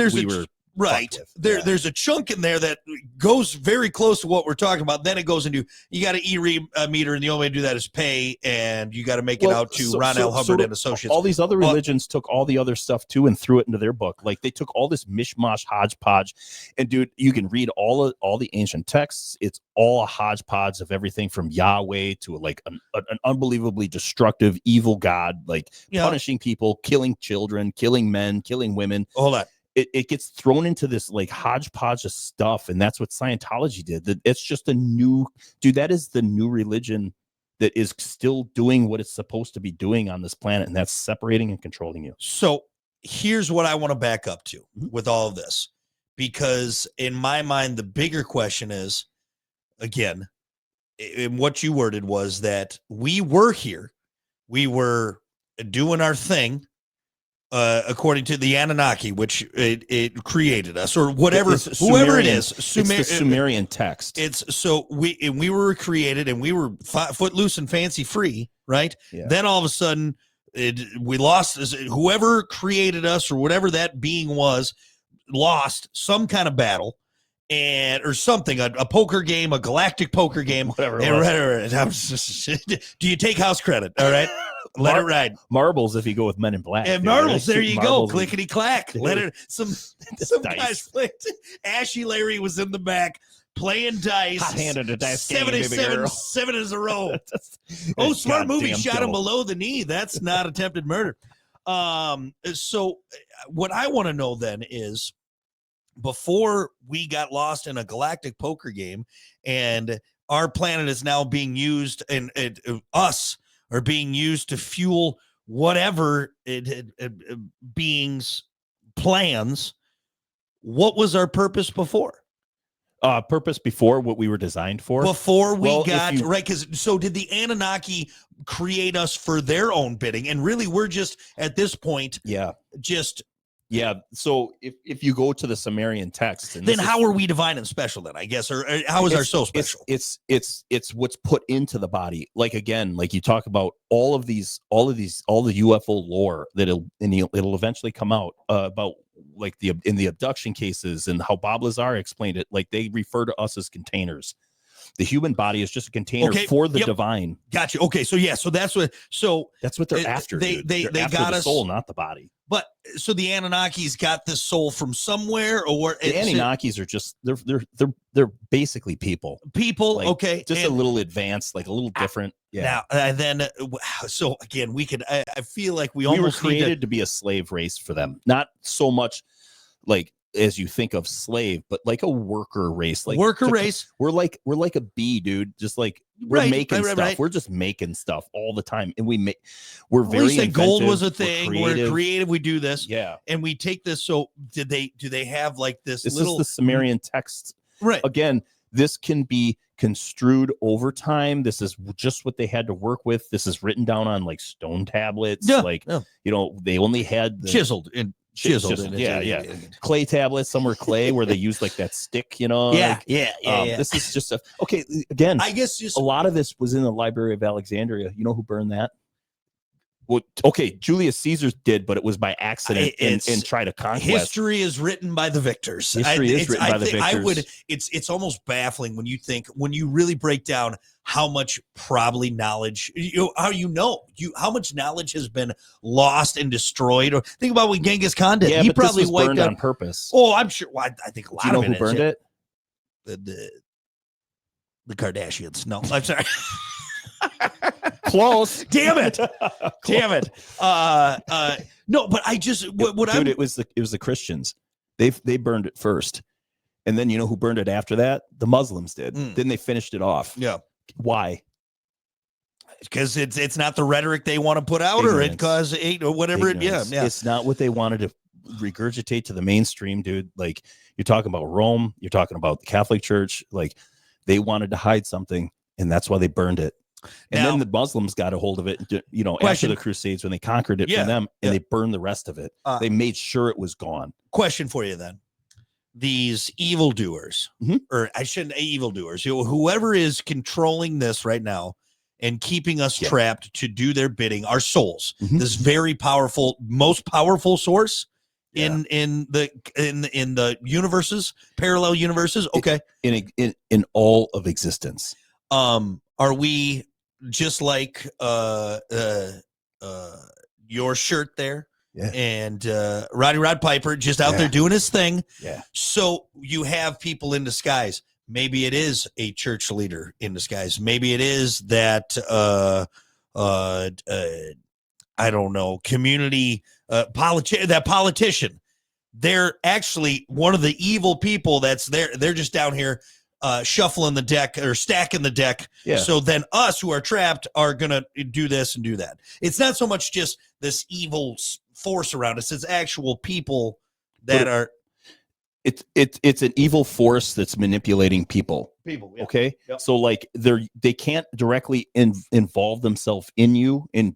right. There's a chunk in there that goes very close to what we're talking about. Then it goes into, you got an e-meter, and the only way to do that is pay, and you got to make it out to Ron L. Hubbard and Associates. All these other religions took all the other stuff too and threw it into their book. Like, they took all this mishmash, hodgepodge, and dude, you can read all the ancient texts. It's all a hodgepodge of everything from Yahweh to like an unbelievably destructive, evil God, like punishing people, killing children, killing men, killing women. All that. It gets thrown into this like hodgepodge of stuff, and that's what Scientology did. It's just that is the new religion that is still doing what it's supposed to be doing on this planet, and that's separating and controlling you. So here's what I want to back up to with all of this, because in my mind, the bigger question is, again, and what you worded was that we were here, we were doing our thing, according to the Anunnaki, which it created us, or whatever, whoever it is. It's the Sumerian text. We were created, and we were footloose and fancy free, right? Yeah. Then all of a sudden, we lost. Whoever created us, or whatever that being was, lost some kind of battle, or something, a poker game, a galactic poker game, whatever. Do you take house credit? All right. Let it ride. Marbles if you go with Men in Black. And marbles, there you go. Clickety clack. Let it. Some guys played. Ashy Larry was in the back playing dice. Hot-handed a dice 77, 7 in a row. Smart movie. Shot him below the knee. That's not attempted murder. So what I want to know then is, before we got lost in a galactic poker game, and our planet is now being used, and us are being used to fuel whatever beings' plans. What was our purpose before? Purpose before what we were designed for? Before we got right, because so did the Anunnaki create us for their own bidding? And really, we're just at this point, So if you go to the Sumerian text, and then how are we divine and special? Then I guess, or how is our soul special? It's what's put into the body. Like again, like you talk about all the UFO lore it'll eventually come out about like in the abduction cases and how Bob Lazar explained it. Like they refer to us as containers. The human body is just a container for the divine. Gotcha. Okay, so that's what they're after. They after got the us soul, not the body. But so the Anunnakis got this soul from somewhere, or the Anunnakis are just they're basically people. Like, okay, just a little advanced, like a little different. Yeah. Now and then, so again, we could. I feel like we almost were created to be a slave race for them, not so much like as you think of slave, but like a worker race. Like race. We're like a bee, dude. Just like we're making stuff. Right. We're just making stuff all the time, and we're very inventive. Gold was a thing. We're creative. We do this, yeah, and we take this. So do they have like this? This is the Sumerian text, right? Again, this can be construed over time. This is just what they had to work with. This is written down on like stone tablets. They only had chiseled. Yeah. Clay tablets, some were clay where they used like that stick, Yeah. This is just again, I guess just a lot of this was in the Library of Alexandria. You know who burned that? Well, okay, Julius Caesar did, but it was by accident and try to conquest. History is written by the victors. History is written by the victors. It's almost baffling when you really break down how much probably knowledge how much knowledge has been lost and destroyed. Or think about what Genghis Khan did. Yeah, he but probably this was wiped burned on purpose. Oh, I'm sure. Well, I think a lot. Do you know of it who burned it? The Kardashians. No, I'm sorry. Close. Damn it. No, but I just it was the Christians. They burned it first. And then you know who burned it after that? The Muslims did. Then they finished it off. Yeah. Why? Because it's not the rhetoric they want to put out, Ignorance. or whatever. Yeah. It's not what they wanted to regurgitate to the mainstream, dude. Like you're talking about Rome, you're talking about the Catholic Church. Like they wanted to hide something, and that's why they burned it. And then the Muslims got a hold of it, after the Crusades when they conquered it from them, and they burned the rest of it. They made sure it was gone. Question for you then. These evildoers, or I shouldn't say evildoers, whoever is controlling this right now and keeping us trapped to do their bidding, our souls, this very powerful, most powerful source in the universes, parallel universes. Okay. In all of existence. Are we just like your shirt there? Yeah. And Roddy Rod Piper just out there doing his thing. Yeah. So you have people in disguise. Maybe it is a church leader in disguise. Maybe it is that I don't know, community politician. They're actually one of the evil people that's there. They're just down here shuffling the deck or stacking the deck. Yeah. So then us who are trapped are going to do this and do that. It's not so much just this evil force around us. It's actual people that are. It's an evil force that's manipulating people. Yeah. Okay. Yep. So like they can't directly involve themselves in you in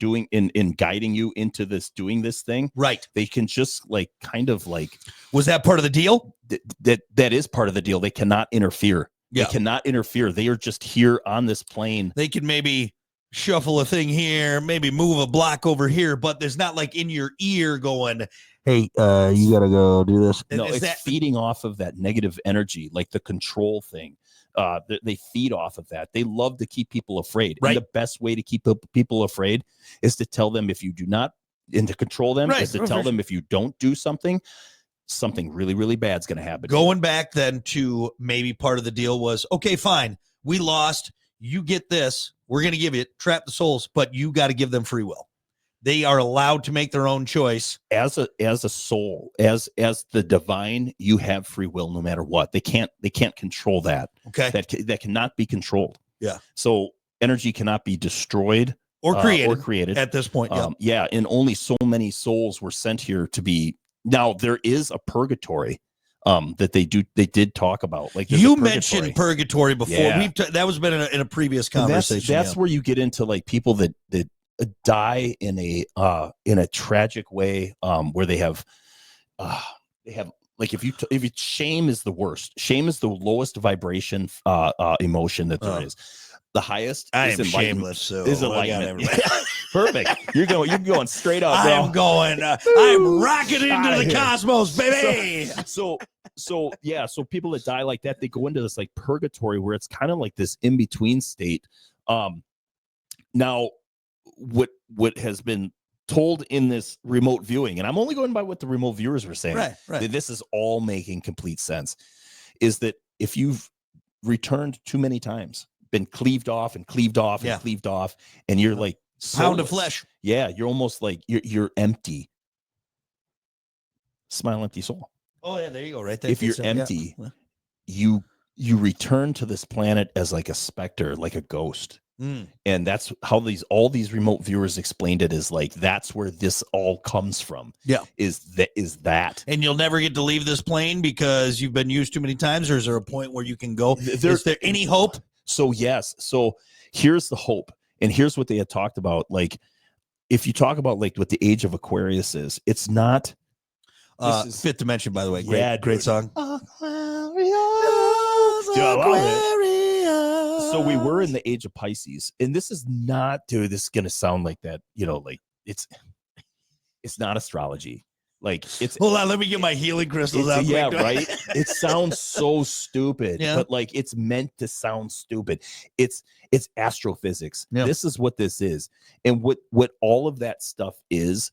guiding you into doing this thing. Right. They can just like kind of like. Was that part of the deal? That is part of the deal. They cannot interfere. Yeah. They cannot interfere. They are just here on this plane. They can maybe shuffle a thing here, maybe move a block over here, but there's not like in your ear going, hey, you got to go do this. No, it's feeding off of that negative energy, like the control thing. They feed off of that. They love to keep people afraid. Right. And the best way to keep people afraid is to tell them if you do not, and to control them is to tell them if you don't do something really, really bad is going to happen. Going back then to maybe part of the deal was, okay, fine. We lost. You get this. We're going to give you trap the souls, but you got to give them free will. They are allowed to make their own choice. As a soul, as the divine, you have free will no matter what. They can't control that. Okay. That cannot be controlled. Yeah. So energy cannot be destroyed Or created at this point. Yeah. And only so many souls were sent here to be. Now there is a purgatory that they did talk about. Like you mentioned purgatory before. Yeah. that was been in a previous conversation. That's where you get into like people that die in a tragic way, where they have like, if shame is the worst. Shame is the lowest vibration emotion that there is. The highest is shameless, so is enlightenment. Perfect. You're going straight up, bro. I'm going. I'm rocketing into the cosmos, baby. So people that die like that, they go into this like purgatory where it's kind of like this in between state. Now, what has been told in this remote viewing, and I'm only going by what the remote viewers were saying. Right. This is all making complete sense. Is that if you've returned too many times, been cleaved off and cleaved off and cleaved off, and you're like pound of flesh. Yeah, you're almost like you're empty. Smile, empty soul. Oh yeah, there you go. Right there. If you're empty, you return to this planet as like a specter, like a ghost. And that's how all these remote viewers explained it, is like that's where this all comes from. Yeah. Is that. And you'll never get to leave this plane because you've been used too many times, or is there a point where you can go? Is there any hope? So yes. So here's the hope. And here's what they had talked about. Like, if you talk about like what the age of Aquarius is, it's not Fifth Dimension, by the way. Great, yeah, great song. Aquarius. Dude, I love it. So we were in the age of Pisces, and this is not, dude, this is gonna sound like that, like it's not astrology. Like, it's hold on, let me get my healing crystals out. Yeah, right. It sounds so stupid, yeah. But like it's meant to sound stupid. It's astrophysics. Yeah. This is what this is, and what all of that stuff is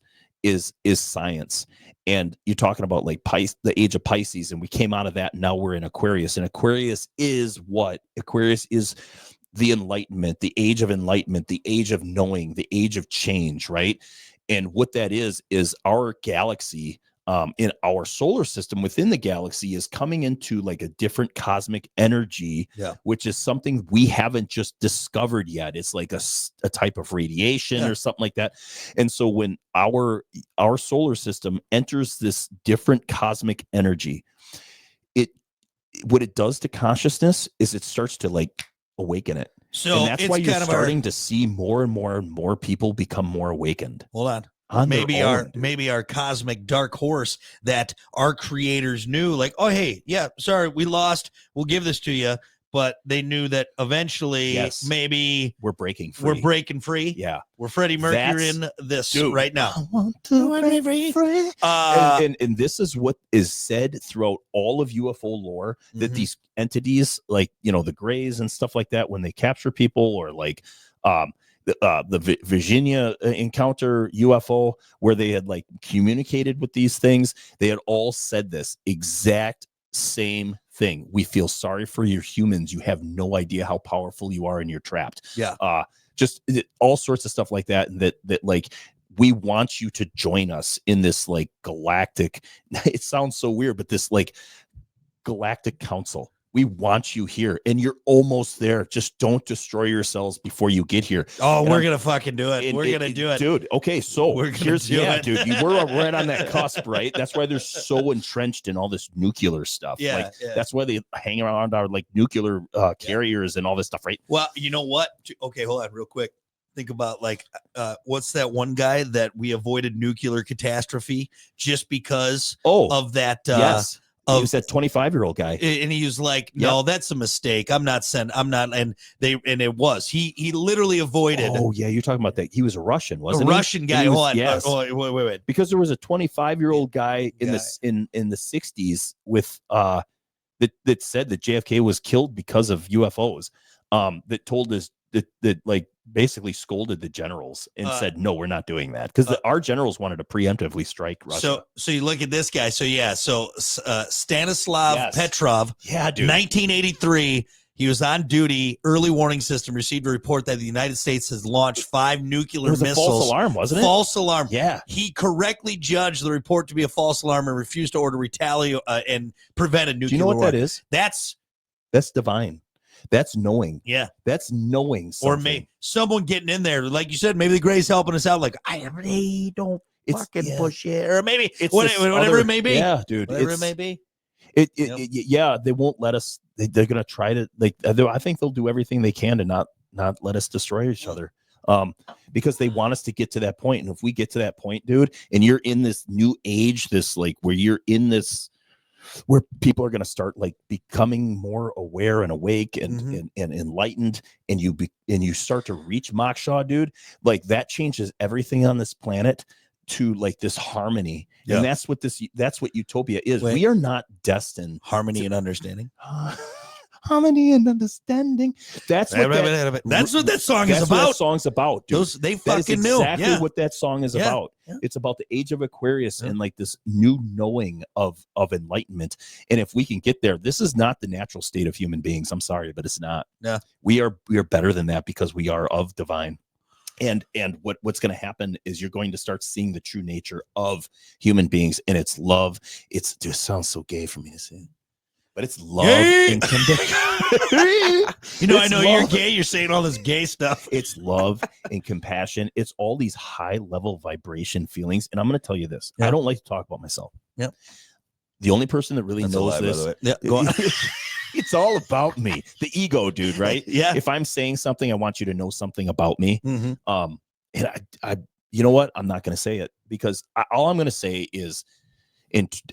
science. And you're talking about like the age of Pisces, and we came out of that, and now we're in Aquarius. And Aquarius is what? Aquarius is the enlightenment, the age of enlightenment, the age of knowing, the age of change, right? And what that is our galaxy, in our solar system, within the galaxy, is coming into like a different cosmic energy, which is something we haven't just discovered yet. It's like a type of radiation or something like that. And so when our solar system enters this different cosmic energy, what it does to consciousness is it starts to like awaken it. So and that's why you're starting to see more and more and more people become more awakened. Hold on. Maybe our cosmic dark horse that our creators knew, like, oh, hey, yeah, sorry, we lost. We'll give this to you. But they knew that eventually maybe we're breaking free. Yeah. We're Freddie Mercury in this right now. I want to break free. And this is what is said throughout all of UFO lore, that these entities, like, the Greys and stuff like that, when they capture people, or like the Virginia encounter UFO, where they had like communicated with these things, they had all said this exact same thing. We feel sorry for your humans. You have no idea how powerful you are, and you're trapped. Yeah. Just all sorts of stuff like that. That like, we want you to join us in this like galactic. It sounds so weird, but this like galactic council. We want you here, and you're almost there. Just don't destroy yourselves before you get here. Oh, we're gonna fucking do it. We're gonna do it, dude. Okay, so here's dude. We're right on that cusp, right? That's why they're so entrenched in all this nuclear stuff. Yeah, that's why they hang around our like nuclear carriers and all this stuff, right? Well, you know what? Okay, hold on, real quick. Think about like, what's that one guy that we avoided nuclear catastrophe just because of that? Yes. He was that 25-year-old guy, and he was like, "No, that's a mistake. I'm not." And it was. He literally avoided. Oh yeah, you're talking about that. He was a Russian, wasn't he? A Russian guy. Hold on. Yes. Wait. Because there was a 25-year-old guy in the 60s with that said that JFK was killed because of UFOs. That told us that like basically scolded the generals and said, no, we're not doing that, because our generals wanted to preemptively strike Russia. So you look at this guy. So Stanislav Petrov. Yeah, dude. 1983. He was on duty. Early warning system received a report that the United States has launched 5 nuclear It was missiles. a false alarm, wasn't it? False alarm. Yeah. He correctly judged the report to be a false alarm and refused to order retaliate and prevent a nuclear war. Do you know what that is? That's divine. That's knowing. Yeah. That's knowing something. Or maybe someone getting in there, like you said, maybe the Gray's helping us out. Like, hey, don't fucking push it. Or maybe it's whatever it may be. Yeah, dude. Whatever it may be. Yeah, they won't let us. They're gonna try to I think they'll do everything they can to not let us destroy each other. Because they want us to get to that point. And if we get to that point, dude, and you're in this new age, this like where you're in this where people are going to start like becoming more aware and awake and enlightened, and you start to reach Moksha, dude, like that changes everything on this planet to like this harmony. Yeah. And that's what utopia is. We are not destined harmony and understanding. Harmony and understanding. That's what that song is about. What that song's about, dude. They fucking knew exactly what that song is about. Yeah. It's about the age of Aquarius and like this new knowing of enlightenment. And if we can get there, this is not the natural state of human beings. I'm sorry, but it's not. Yeah, we are better than that because we are of divine. And what's going to happen is you're going to start seeing the true nature of human beings, and it's love. It sounds so gay for me to say, but it's love and compassion. I know you're gay. You're saying all this gay stuff. It's love and compassion. It's all these high level vibration feelings. And I'm going to tell you this. I don't like to talk about myself. Yep. The only person that really knows this. Yeah, go on. It's all about me. The ego, dude, right? Yeah. If I'm saying something, I want you to know something about me. Mm-hmm. And I you know what? I'm not going to say it because all I'm going to say is,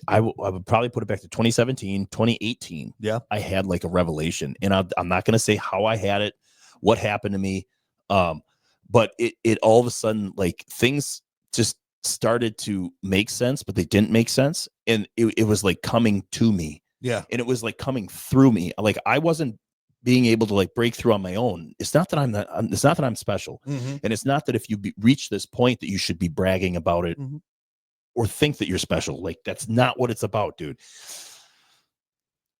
I would probably put it back to 2017, 2018. Yeah. I had like a revelation, and I'm not going to say how I had it, what happened to me. But it all of a sudden, like things just started to make sense, but they didn't make sense. And it was like coming to me. Yeah. And it was like coming through me. Like I wasn't being able to like break through on my own. It's not that I'm special. Mm-hmm. And it's not that if you reach this point that you should be bragging about it or think that you're special. Like that's not what it's about, dude.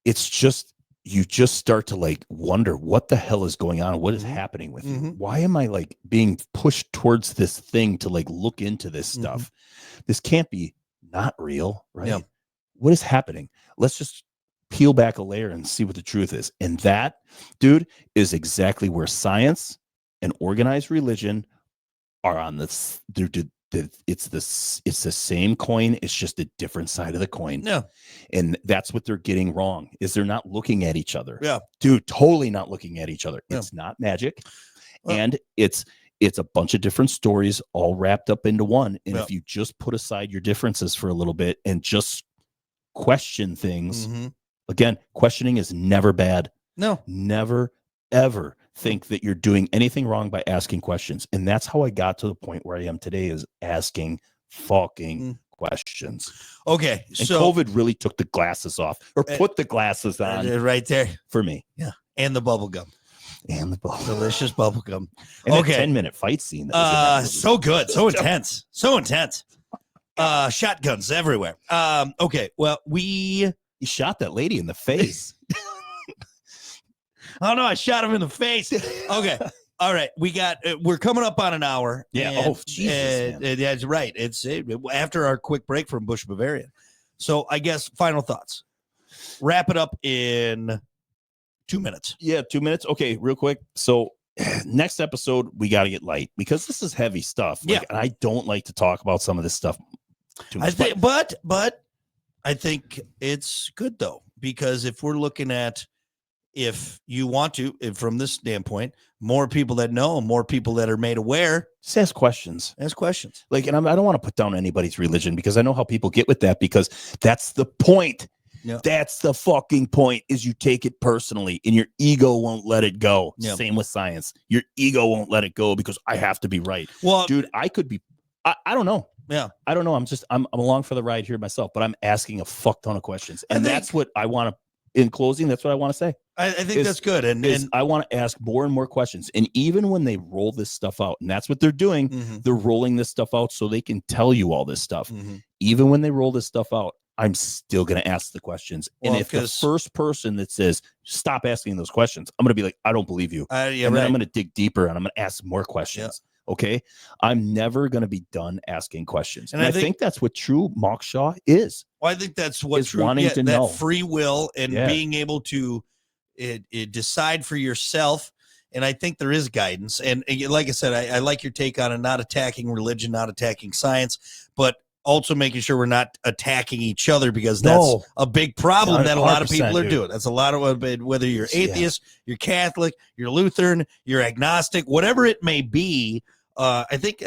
It's just, you just start to like wonder what the hell is going on. What is happening with you? Why am I like being pushed towards this thing to like look into this stuff? This can't be not real, right? Yeah. What is happening? Let's just peel back a layer and see what the truth is. And that, dude, is exactly where science and organized religion are on this. It's the same coin. It's just a different side of the coin. Yeah. And that's what they're getting wrong, is they're not looking at each other. Yeah. Dude, totally not looking at each other. Yeah. It's not magic. Well, and it's a bunch of different stories all wrapped up into one. And if you just put aside your differences for a little bit and just question things, again, questioning is never bad. No. Never, ever think that you're doing anything wrong by asking questions. And that's how I got to the point where I am today, is asking fucking questions. Okay. And so COVID really took the glasses off, or put the glasses on right there for me. Yeah. And the bubble gum. And the bubble. Delicious bubble gum. And okay. 10-minute fight scene. So good. So intense. So intense. Shotguns everywhere. Okay. Well, you shot that lady in the face. Oh no, I shot him in the face. Okay. All right. We're coming up on an hour. Yeah. And, Jesus. that's right. It's after our quick break from Bush Bavarian. So I guess final thoughts. Wrap it up in 2 minutes. Yeah, 2 minutes. Okay, real quick. So next episode, we got to get light because this is heavy stuff. Like, yeah. I don't like to talk about some of this stuff too much. But I think it's good though, because if we're looking at, if you want to, from this standpoint, more people that know, more people that are made aware, just ask questions. Ask questions. Like, and I don't want to put down anybody's religion, because I know how people get with that, because that's the point. Yeah. That's the fucking point, is you take it personally and your ego won't let it go. Yeah. Same with science. Your ego won't let it go because I have to be right. Well, dude, I could be, I don't know. Yeah. I don't know. I'm along for the ride here myself, but I'm asking a fuck ton of questions. And that's what I want to, in closing, that's what I want to say. I think that's good. And I want to ask more and more questions. And even when they roll this stuff out, and that's what they're doing, they're rolling this stuff out so they can tell you all this stuff. Even when they roll this stuff out, I'm still going to ask the questions. Well, and if the first person that says, stop asking those questions, I'm going to be like, I don't believe you. Yeah, and right. then I'm going to dig deeper and I'm going to ask more questions. Yeah. Okay. I'm never going to be done asking questions. And I think that's what true moksha is. Well, I think that's what is wanting to that know. Free will and being able to decide for yourself. And I think there is guidance. And like I said, I like your take on it, not attacking religion, not attacking science, but also making sure we're not attacking each other, because that's a big problem that a lot of people are doing. That's a lot of, whether you're atheist, you're Catholic, you're Lutheran, you're agnostic, whatever it may be. I think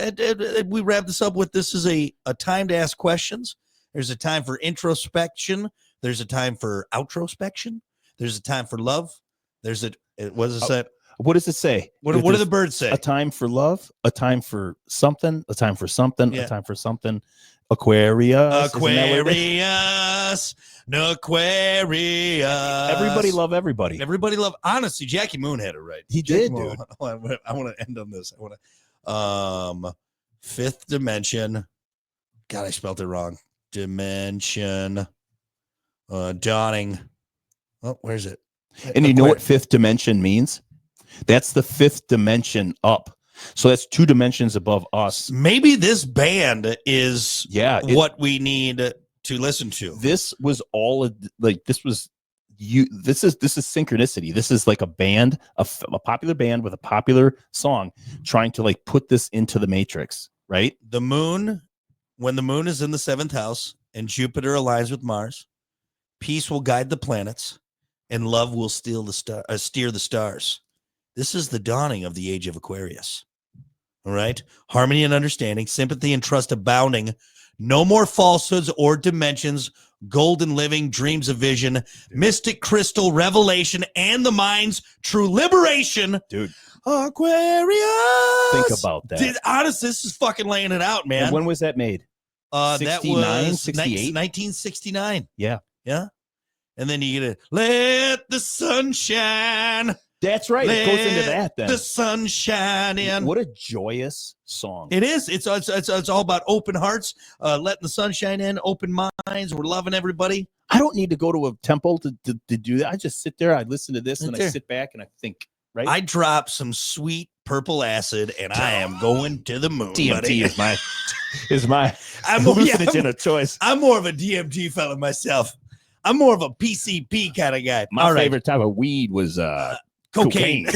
we wrap this up with, this is a time to ask questions. There's a time for introspection. There's a time for outrospection. There's a time for love. There's a, what does it say? What does it say? What do the birds say? A time for love, a time for something, a time for something, a time for something. Aquarius. Aquarius. Everybody love everybody. Everybody love. Honestly, Jackie Moon had it right. He did, dude. I want to end on this. I want to. Fifth dimension. God, I spelled it wrong. Dimension. Dawning. Oh, where's it? And you know what fifth dimension means? That's the fifth dimension up. So that's 2 dimensions above us. Maybe this band is what we need to listen to. This was all like, this was you. This is synchronicity. This is like a band, a popular band with a popular song trying to like put this into the matrix, right? The moon, when the moon is in the 7th house and Jupiter aligns with Mars, peace will guide the planets and love will steer the stars. This is the dawning of the age of Aquarius. All right. Harmony and understanding, sympathy and trust abounding. No more falsehoods or dimensions. Golden living, dreams of vision, mystic crystal revelation, and the mind's true liberation. Dude. Aquarius. Think about that. Dude, honestly, this is fucking laying it out, man. And when was that made? 69, that was 68? 1969. Yeah. Yeah. And then you get to let the sun shine. That's right. It goes into that then. The sun shine in. What a joyous song. It is. It's all about open hearts, letting the sun shine in, open minds. We're loving everybody. I don't need to go to a temple to do that. I just sit there, I listen to this, and I sit back and I think, right? I drop some sweet purple acid and I am going to the moon. DMT buddy. is my hallucinogen of choice. I'm more of a DMT fella myself. I'm more of a PCP kind of guy. My favorite type of weed was cocaine.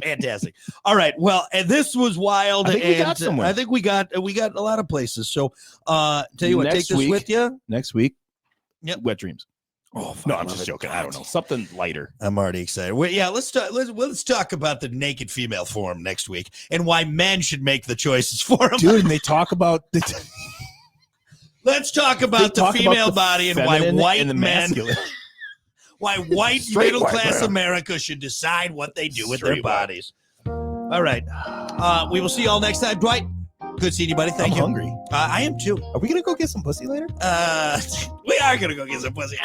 Fantastic. All right. Well, and this was wild. I think we got somewhere. I think we got a lot of places. So tell you what, take this with you. Next week. Yep. Wet dreams. Oh, no, I'm just joking. I don't know. Something lighter. I'm already excited. Well, yeah, let's talk about the naked female form next week and why men should make the choices for them. Dude, and they talk about let's talk about the female body and why white men why white middle-class America should decide what they do with their bodies. All right. We will see you all next time. Dwight, good seeing you, buddy. Thank you. I'm hungry. I am too. Are we going to go get some pussy later? We are going to go get some pussy.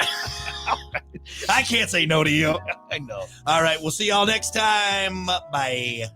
I can't say no to you. I know. All right. We'll see you all next time. Bye.